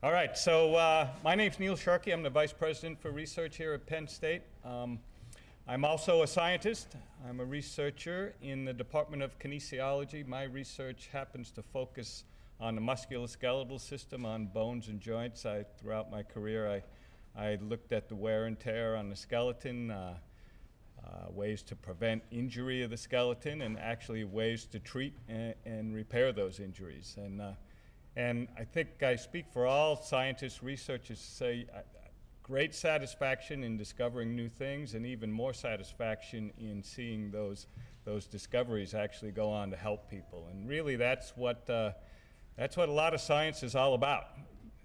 All right, so my name's Neil Sharkey. I'm the Vice President for Research here at Penn State. I'm also a scientist. I'm a researcher in the Department of Kinesiology. My research happens to focus on the musculoskeletal system, on bones and joints. Throughout my career, I looked at the wear and tear on the skeleton, ways to prevent injury of the skeleton, and actually ways to treat and repair those injuries. And I think I speak for all scientists, researchers to say great satisfaction in discovering new things, and even more satisfaction in seeing those discoveries actually go on to help people. And really that's what a lot of science is all about.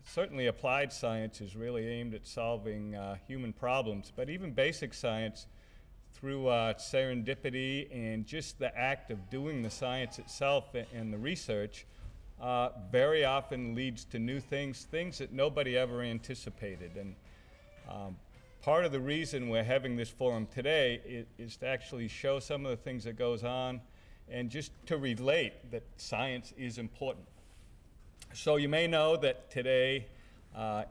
Certainly applied science is really aimed at solving human problems, but even basic science through serendipity and just the act of doing the science itself and the research very often leads to new things that nobody ever anticipated. And part of the reason we're having this forum today is to actually show some of the things that goes on and just to relate that science is important. So you may know that today,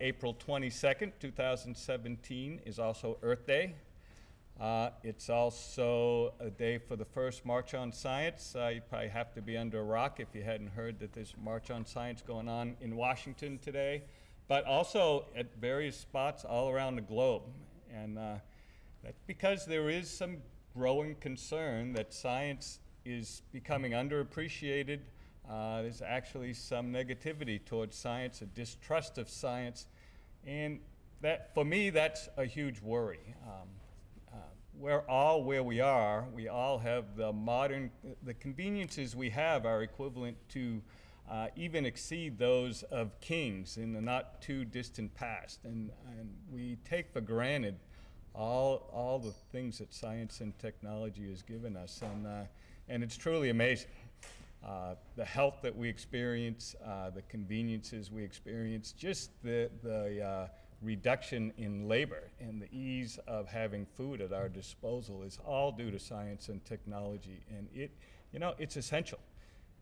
April 22nd, 2017, is also Earth Day. It's also a day for the first March on Science. You probably have to be under a rock if you hadn't heard that there's March on Science going on in Washington today, but also at various spots all around the globe. And that's because there is some growing concern that science is becoming underappreciated. There's actually some negativity towards science, a distrust of science, and that, for me, that's a huge worry. We're all where we are. We all have the conveniences we have are equivalent to even exceed those of kings in the not too distant past. And we take for granted all the things that science and technology has given us. And it's truly amazing. The health that we experience, the conveniences we experience, just the reduction in labor and the ease of having food at our disposal is all due to science and technology. And it's essential.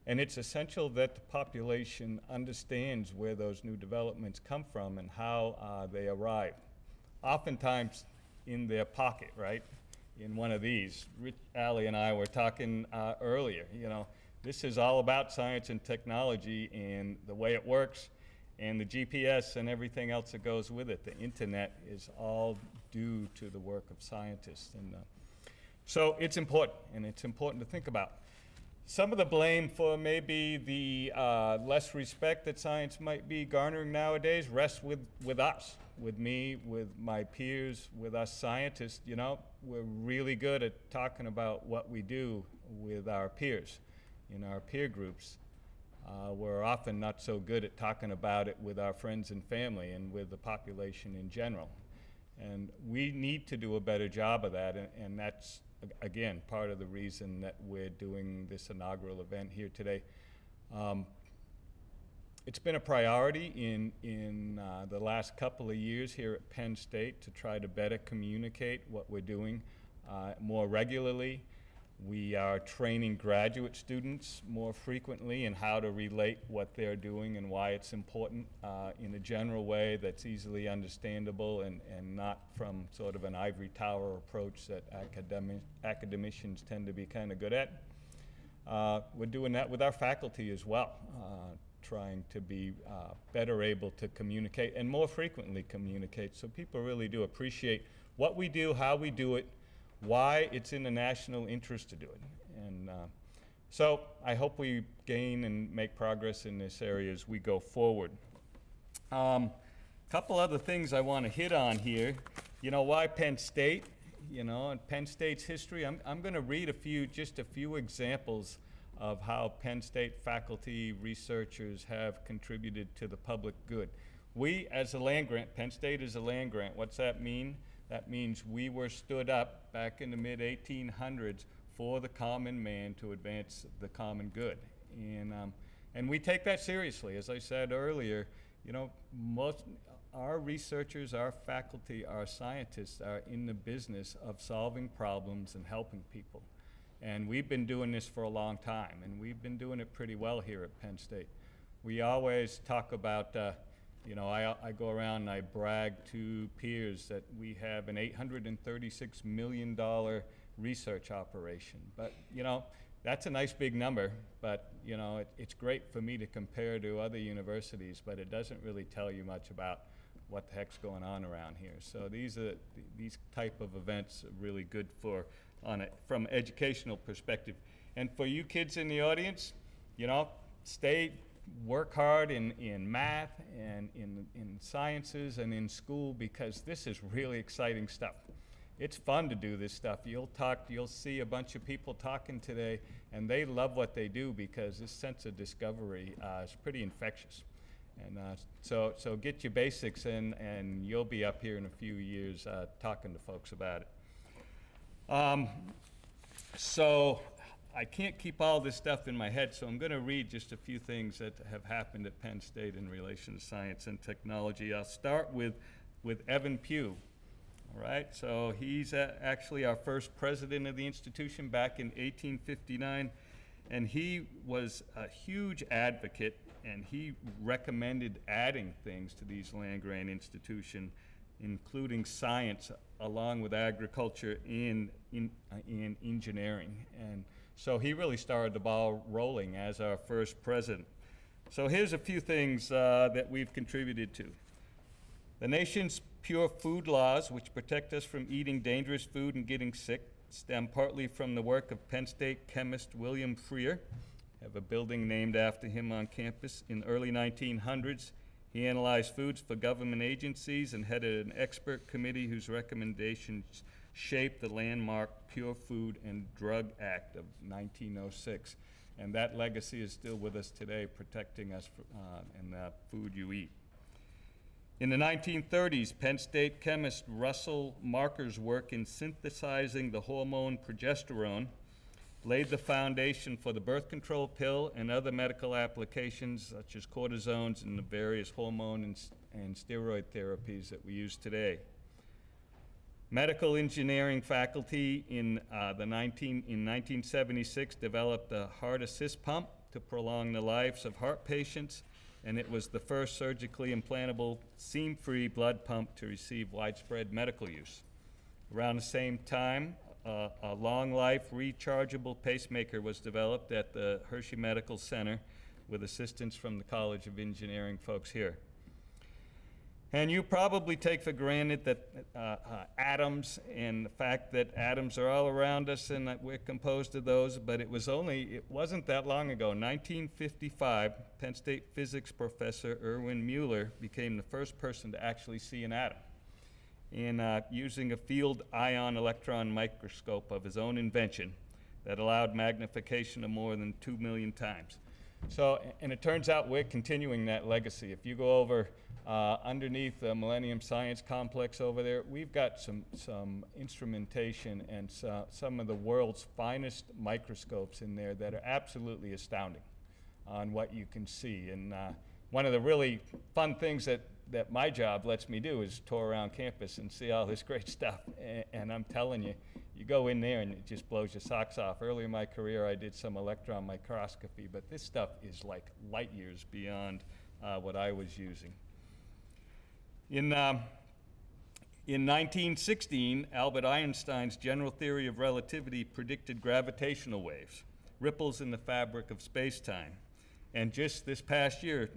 And it's essential that the population understands where those new developments come from and how they arrive. Oftentimes in their pocket, right? In one of these. Ali and I were talking earlier, this is all about science and technology and the way it works, and the GPS and everything else that goes with it. The internet is all due to the work of scientists. And so it's important, and it's important to think about. Some of the blame for maybe the less respect that science might be garnering nowadays rests with us, with me, with my peers, with us scientists. We're really good at talking about what we do with our peers in our peer groups. We're often not so good at talking about it with our friends and family and with the population in general. And we need to do a better job of that, and that's, again, part of the reason that we're doing this inaugural event here today. It's been a priority in the last couple of years here at Penn State to try to better communicate what we're doing more regularly. We are training graduate students more frequently in how to relate what they're doing and why it's important in a general way that's easily understandable and not from sort of an ivory tower approach that academicians tend to be kind of good at. We're doing that with our faculty as well, trying to be better able to communicate and more frequently communicate so people really do appreciate what we do, how we do it, why it's in the national interest to do it. And so I hope we gain and make progress in this area as we go forward. Couple other things I want to hit on here. Why Penn State? And Penn State's history. I'm going to read just a few examples of how Penn State faculty researchers have contributed to the public good. We, as a land grant, Penn State is a land grant. What's that mean? That means we were stood up back in the mid-1800s for the common man to advance the common good. And we take that seriously. As I said earlier, our researchers, our faculty, our scientists are in the business of solving problems and helping people. And we've been doing this for a long time, and we've been doing it pretty well here at Penn State. We always talk about You know, I go around and I brag to peers that we have an $836 million research operation. But, you know, that's a nice big number, but, you know, it's great for me to compare to other universities, but it doesn't really tell you much about what the heck's going on around here. So these type of events are really good for, from educational perspective. And for you kids in the audience, you know, work hard in math and in sciences and in school, because this is really exciting stuff. It's fun to do this stuff. You'll see a bunch of people talking today, and they love what they do because this sense of discovery is pretty infectious. And so get your basics in, and you'll be up here in a few years talking to folks about it. So I can't keep all this stuff in my head, so I'm going to read just a few things that have happened at Penn State in relation to science and technology. I'll start with Evan Pugh. All right, so he's actually our first president of the institution back in 1859, and he was a huge advocate, and he recommended adding things to these land-grant institutions, including science, along with agriculture and engineering. And so he really started the ball rolling as our first president. So here's a few things that we've contributed to. The nation's pure food laws, which protect us from eating dangerous food and getting sick, stem partly from the work of Penn State chemist William Freer. Have a building named after him on campus. In the early 1900s, he analyzed foods for government agencies and headed an expert committee whose recommendations shaped the landmark Pure Food and Drug Act of 1906. And that legacy is still with us today, protecting us in the food you eat. In the 1930s, Penn State chemist Russell Marker's work in synthesizing the hormone progesterone laid the foundation for the birth control pill and other medical applications such as cortisones and the various hormone and steroid therapies that we use today. Medical engineering faculty in 1976 developed a heart assist pump to prolong the lives of heart patients, and it was the first surgically implantable seam-free blood pump to receive widespread medical use. Around the same time, a long-life rechargeable pacemaker was developed at the Hershey Medical Center with assistance from the College of Engineering folks here. And you probably take for granted that atoms and the fact that atoms are all around us and that we're composed of those, but it wasn't that long ago. In 1955, Penn State physics professor Erwin Mueller became the first person to actually see an atom in using a field ion electron microscope of his own invention that allowed magnification of more than 2 million times. So, and it turns out we're continuing that legacy. If you go over underneath the Millennium Science Complex over there, we've got some instrumentation and some of the world's finest microscopes in there that are absolutely astounding on what you can see. And one of the really fun things that my job lets me do is tour around campus and see all this great stuff. And I'm telling you, you go in there and it just blows your socks off. Early in my career, I did some electron microscopy, but this stuff is like light years beyond what I was using. In 1916, Albert Einstein's general theory of relativity predicted gravitational waves, ripples in the fabric of space-time. And just this past year,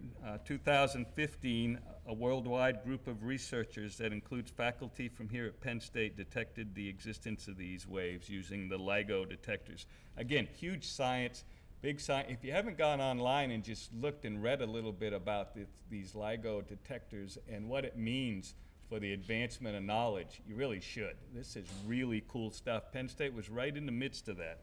2015, a worldwide group of researchers that includes faculty from here at Penn State detected the existence of these waves using the LIGO detectors. Again, huge science, big science. If you haven't gone online and just looked and read a little bit about these LIGO detectors and what it means for the advancement of knowledge, you really should. This is really cool stuff. Penn State was right in the midst of that.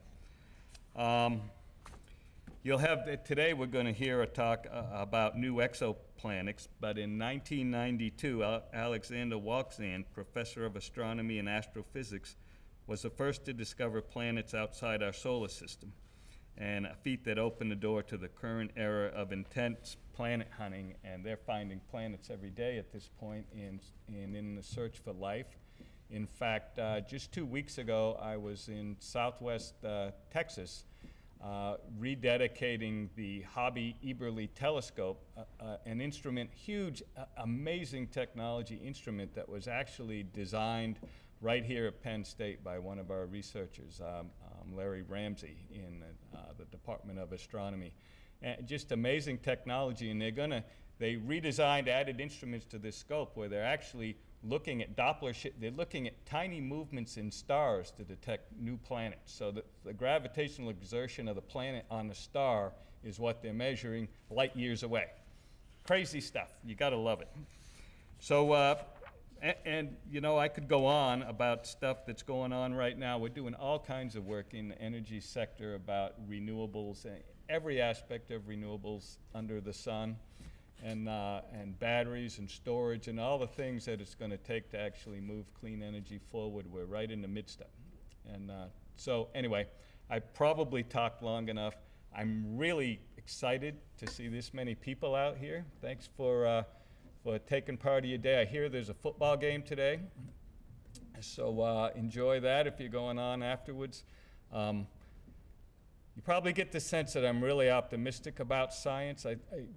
Today we're going to hear a talk about new exoplanets, but in 1992, Alexander Walczan, professor of astronomy and astrophysics, was the first to discover planets outside our solar system, and a feat that opened the door to the current era of intense planet hunting, and they're finding planets every day at this point in the search for life. In fact, just 2 weeks ago, I was in southwest Texas rededicating the Hobby Eberly telescope, an instrument, huge, amazing technology instrument that was actually designed right here at Penn State by one of our researchers, Larry Ramsey in the Department of Astronomy. And just amazing technology, and they redesigned, added instruments to this scope where they're actually looking at they're looking at tiny movements in stars to detect new planets. So the gravitational exertion of the planet on the star is what they're measuring light years away. Crazy stuff. You gotta love it. So, and you know, I could go on about stuff that's going on right now. We're doing all kinds of work in the energy sector about renewables, every aspect of renewables under the sun. And batteries and storage and all the things that it's going to take to actually move clean energy forward. We're right in the midst of it. And so anyway, I probably talked long enough. I'm really excited to see this many people out here. Thanks for taking part of your day. I hear there's a football game today, so enjoy that if you're going on afterwards. You probably get the sense that I'm really optimistic about science.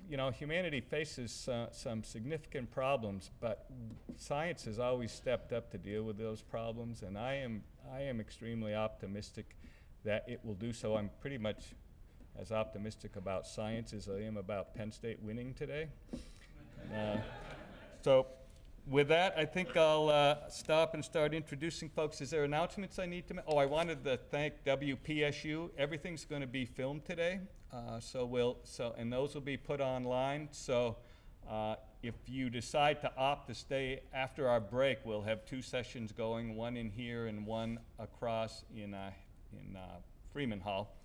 You know, humanity faces some significant problems, but science has always stepped up to deal with those problems, and I am extremely optimistic that it will do so. I'm pretty much as optimistic about science as I am about Penn State winning today. So with that, I think I'll stop and start introducing folks. Is there announcements I need to make? Oh, I wanted to thank WPSU. Everything's going to be filmed today, and those will be put online. So if you decide to opt to stay after our break, we'll have 2 sessions going, one in here and one across in Freeman Hall.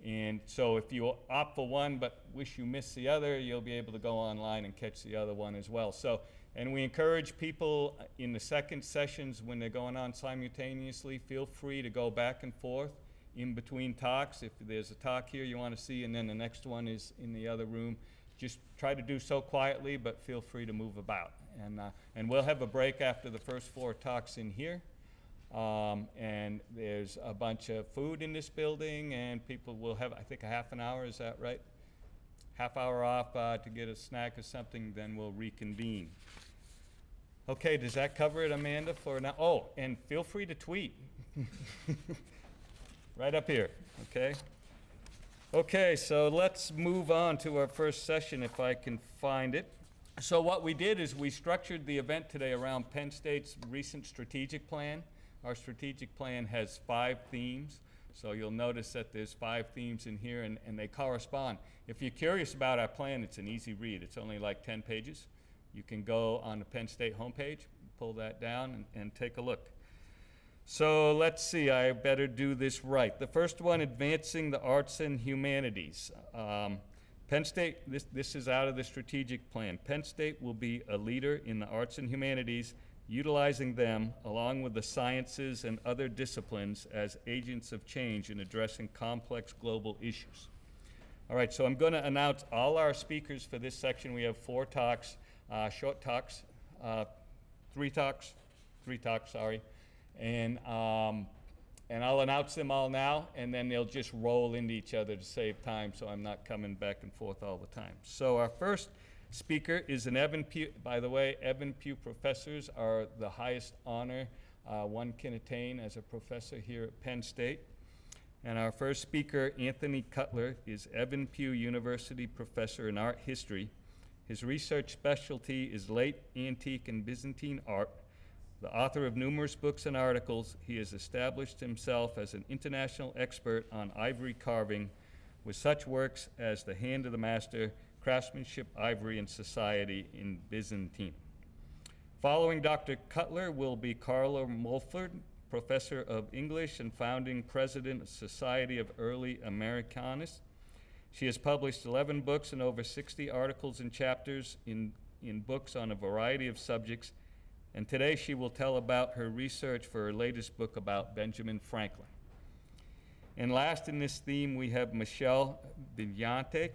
And so if you opt for one but wish you missed the other, you'll be able to go online and catch the other one as well. So. And we encourage people in the second sessions when they're going on simultaneously, feel free to go back and forth in between talks. If there's a talk here you want to see and then the next one is in the other room, just try to do so quietly, but feel free to move about. And we'll have a break after the first 4 talks in here. And there's a bunch of food in this building, and people will have, I think, a half an hour, is that right? Half hour off to get a snack or something, then we'll reconvene. Okay, does that cover it, Amanda, for now? Oh, and feel free to tweet. Right up here, okay? Okay, so let's move on to our first session if I can find it. So what we did is we structured the event today around Penn State's recent strategic plan. Our strategic plan has 5 themes. So you'll notice that there's 5 themes in here, and they correspond. If you're curious about our plan, it's an easy read. It's only like 10 pages. You can go on the Penn State homepage, pull that down, and take a look. So let's see, I better do this right. The first one, advancing the arts and humanities. Penn State, this is out of the strategic plan. Penn State will be a leader in the arts and humanities, utilizing them along with the sciences and other disciplines as agents of change in addressing complex global issues. All right, so I'm going to announce all our speakers for this section. We have 4 talks, short talks, 3 talks, sorry. And I'll announce them all now, and then they'll just roll into each other to save time, so I'm not coming back and forth all the time. So our first speaker is an Evan Pugh. By the way, Evan Pugh professors are the highest honor one can attain as a professor here at Penn State. And our first speaker, Anthony Cutler, is Evan Pugh University professor in art history. His research specialty is late antique and Byzantine art. The author of numerous books and articles, he has established himself as an international expert on ivory carving with such works as The Hand of the Master, Craftsmanship, Ivory, and Society in Byzantine. Following Dr. Cutler will be Carla Mulford, Professor of English and founding President of Society of Early Americanists. She has published 11 books and over 60 articles and chapters in books on a variety of subjects, and today she will tell about her research for her latest book about Benjamin Franklin. And last in this theme, we have Michelle Villante,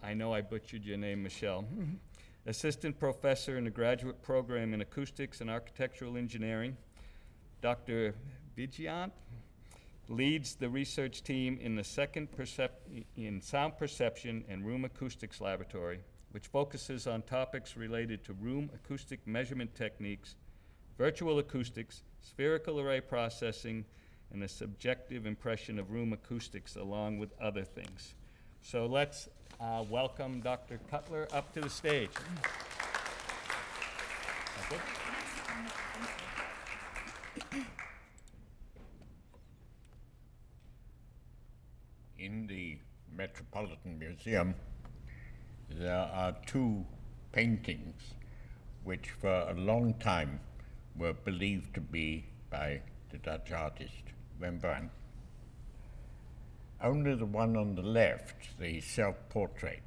I know I butchered your name, Michelle, assistant professor in the graduate program in acoustics and architectural engineering. Dr. Villante leads the research team in the in sound perception and room acoustics laboratory, which focuses on topics related to room acoustic measurement techniques, virtual acoustics, spherical array processing, and the subjective impression of room acoustics, along with other things. So let's welcome Dr. Cutler up to the stage. Okay. In the Metropolitan Museum, there are two paintings which for a long time were believed to be by the Dutch artist Rembrandt. Only the one on the left, the self-portrait,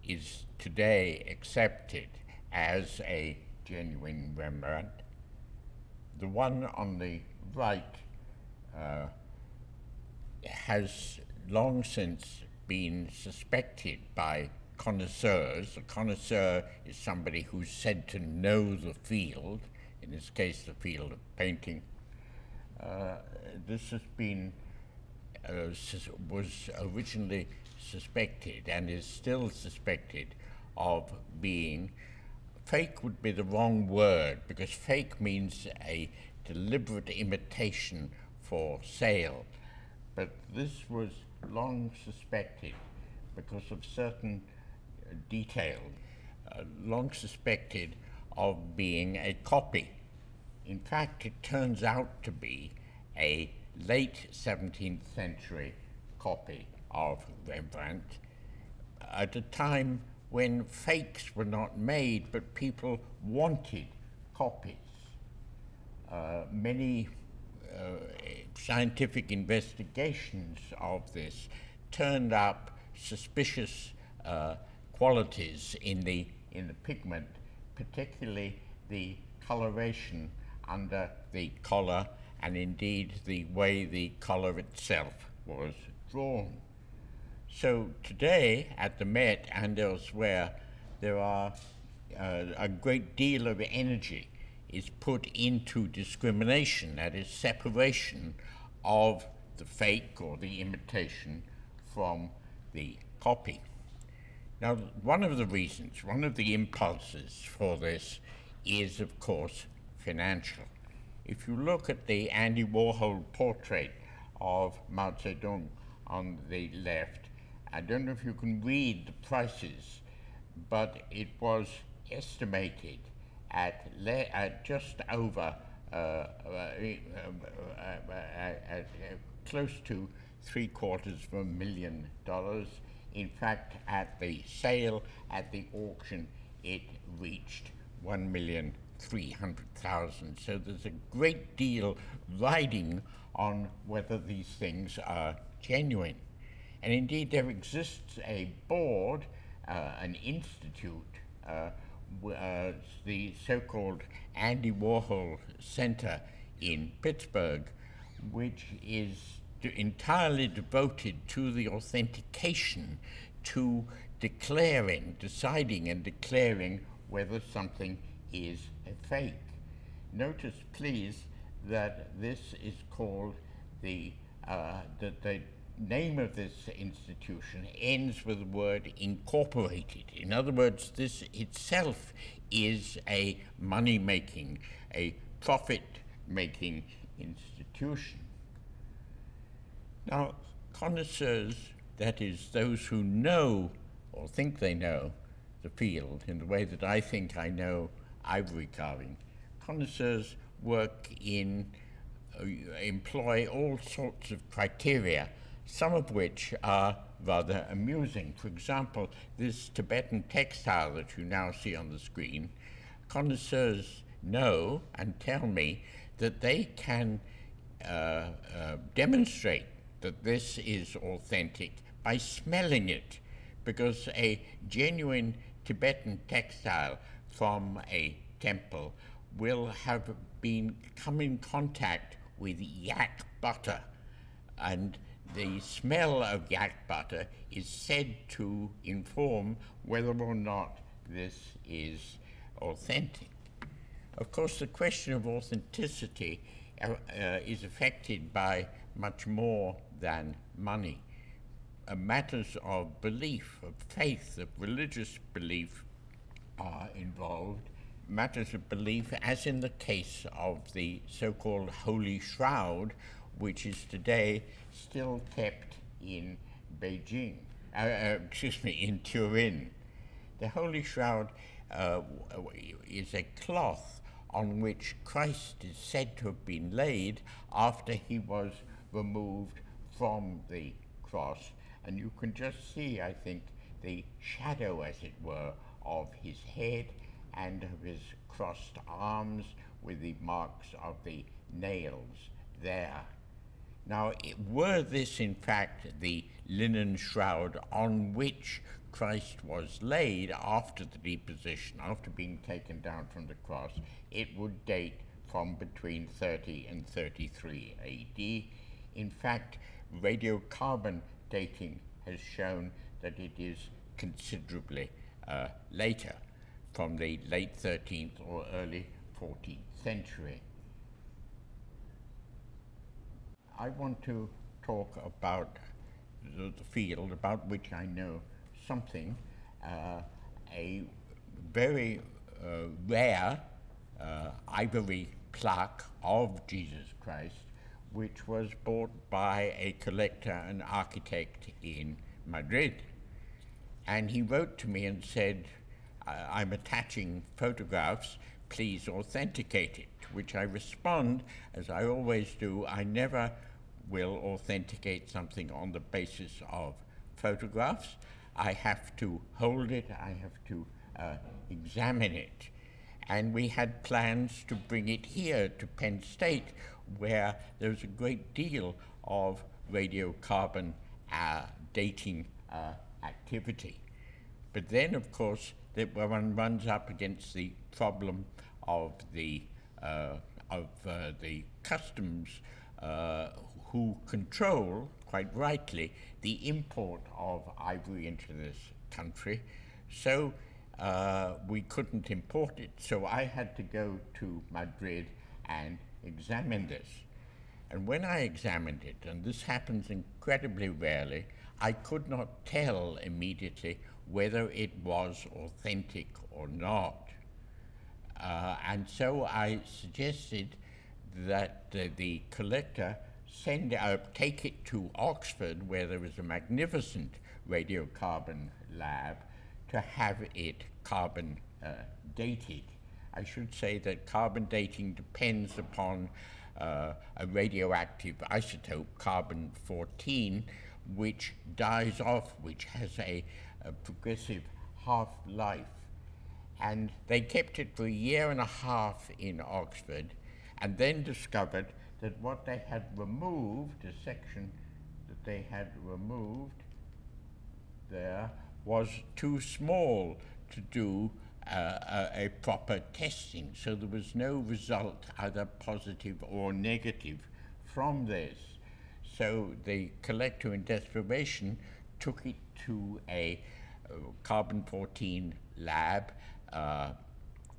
is today accepted as a genuine Rembrandt. The one on the right has long since been suspected by connoisseurs. A connoisseur is somebody who's said to know the field, in this case the field of painting. This has been, was originally suspected and is still suspected of being, fake would be the wrong word, because fake means a deliberate imitation for sale. But this was long suspected because of certain details, long suspected of being a copy. In fact, it turns out to be a late 17th century copy of Rembrandt at a time when fakes were not made, but people wanted copies. Many scientific investigations of this turned up suspicious qualities in the pigment, particularly the coloration under the collar, and indeed the way the collar itself was drawn. So today at the Met and elsewhere, there are a great deal of energy is put into discrimination, that is separation of the fake or the imitation from the copy. Now, one of the reasons, one of the impulses for this is, of course, financial. If you look at the Andy Warhol portrait of Mao Zedong on the left, I don't know if you can read the prices, but it was estimated at just over close to $750,000. In fact, at the sale, at the auction, it reached 1,300,000. So there's a great deal riding on whether these things are genuine. And indeed, there exists a board, an institute, the so-called Andy Warhol Center in Pittsburgh, which is entirely devoted to the authentication, to deciding and declaring whether something is a fake. Notice, please, that this is called the name of this institution ends with the word incorporated. In other words, this itself is a money-making, a profit-making institution. Now, connoisseurs, that is, those who know or think they know the field in the way that I think I know ivory carving, connoisseurs employ all sorts of criteria, some of which are rather amusing. For example, this Tibetan textile that you now see on the screen, connoisseurs know and tell me that they can demonstrate that this is authentic by smelling it, because a genuine Tibetan textile from a temple will have come in contact with yak butter, and the smell of yak butter is said to inform whether or not this is authentic. Of course, the question of authenticity is affected by much more than money. Matters of belief, of faith, of religious belief are involved. Matters of belief, as in the case of the so-called Holy Shroud, which is today still kept in Beijing, in Turin. The Holy Shroud is a cloth on which Christ is said to have been laid after he was removed from the cross. And you can just see, I think, the shadow, as it were, of his head and of his crossed arms with the marks of the nails there. Now, were this in fact the linen shroud on which Christ was laid after the deposition, after being taken down from the cross, it would date from between 30 and 33 AD. In fact, radiocarbon dating has shown that it is considerably later, from the late 13th or early 14th century. I want to talk about the field about which I know something, a very rare ivory plaque of Jesus Christ, which was bought by a collector and architect in Madrid. And he wrote to me and said, I'm attaching photographs, please authenticate it, to which I respond, as I always do, I never will authenticate something on the basis of photographs. I have to hold it, I have to examine it. And we had plans to bring it here to Penn State, where there's a great deal of radiocarbon dating activity. But then, of course, one runs up against the problem of the customs who control, quite rightly, the import of ivory into this country. So we couldn't import it. So I had to go to Madrid and examine this. And when I examined it, and this happens incredibly rarely, I could not tell immediately whether it was authentic or not. And so I suggested that the collector take it to Oxford, where there is a magnificent radiocarbon lab, to have it carbon dated. I should say that carbon dating depends upon a radioactive isotope, carbon-14, which dies off, which has a progressive half-life. And they kept it for a year and a half in Oxford, and then discovered that what they had removed, a section that they had removed there, was too small to do a proper testing. So there was no result, either positive or negative, from this. So the collector, in desperation, took it to a carbon-14 lab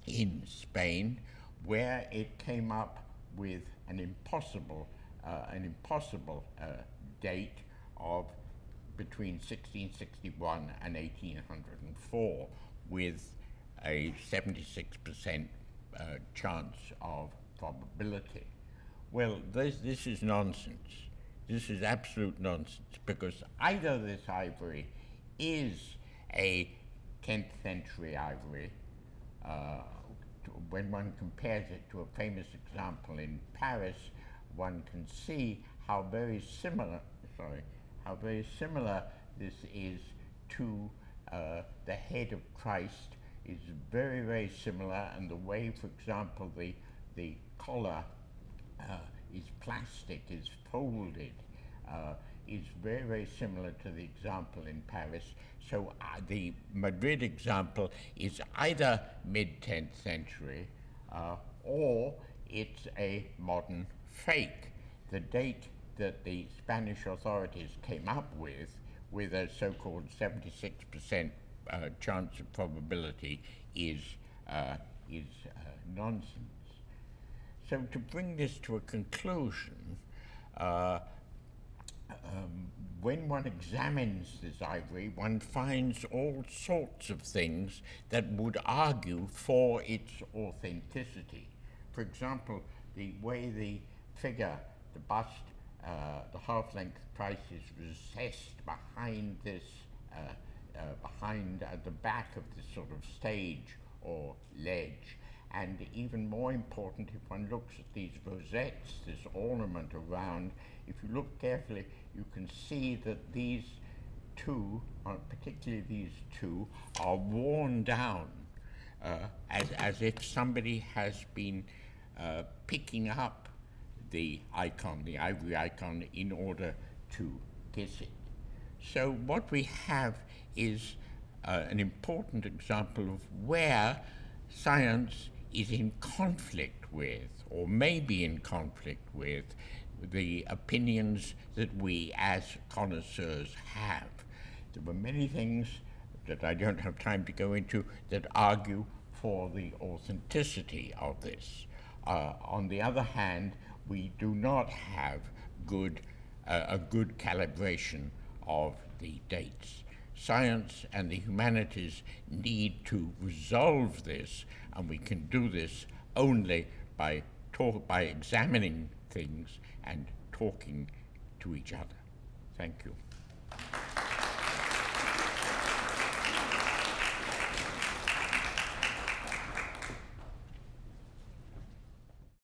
in Spain, where it came up with an impossible date of between 1661 and 1804, with a 76% chance of probability. Well, this is nonsense. This is absolute nonsense, because either this ivory is a 10th century ivory, when one compares it to a famous example in Paris, one can see how very similar this is to the head of Christ. Is very, very similar, and the way, for example, the collar is plastic, is folded, is very, very similar to the example in Paris. So the Madrid example is either mid-10th century or it's a modern fake. The date that the Spanish authorities came up with a so-called 76% chance of probability is nonsense. So to bring this to a conclusion, when one examines this ivory, one finds all sorts of things that would argue for its authenticity. For example, the way the figure, the bust, the half-length price is recessed behind this, behind the back of this sort of stage or ledge. And even more important, if one looks at these rosettes, this ornament around, if you look carefully, you can see that these two, particularly these two, are worn down as if somebody has been picking up the icon, the ivory icon, in order to kiss it. So what we have is an important example of where science is in conflict with, or may be in conflict with, the opinions that we as connoisseurs have. There were many things that I don't have time to go into that argue for the authenticity of this. On the other hand, we do not have a good calibration of the dates. Science and the humanities need to resolve this, and we can do this only by examining things and talking to each other. Thank you.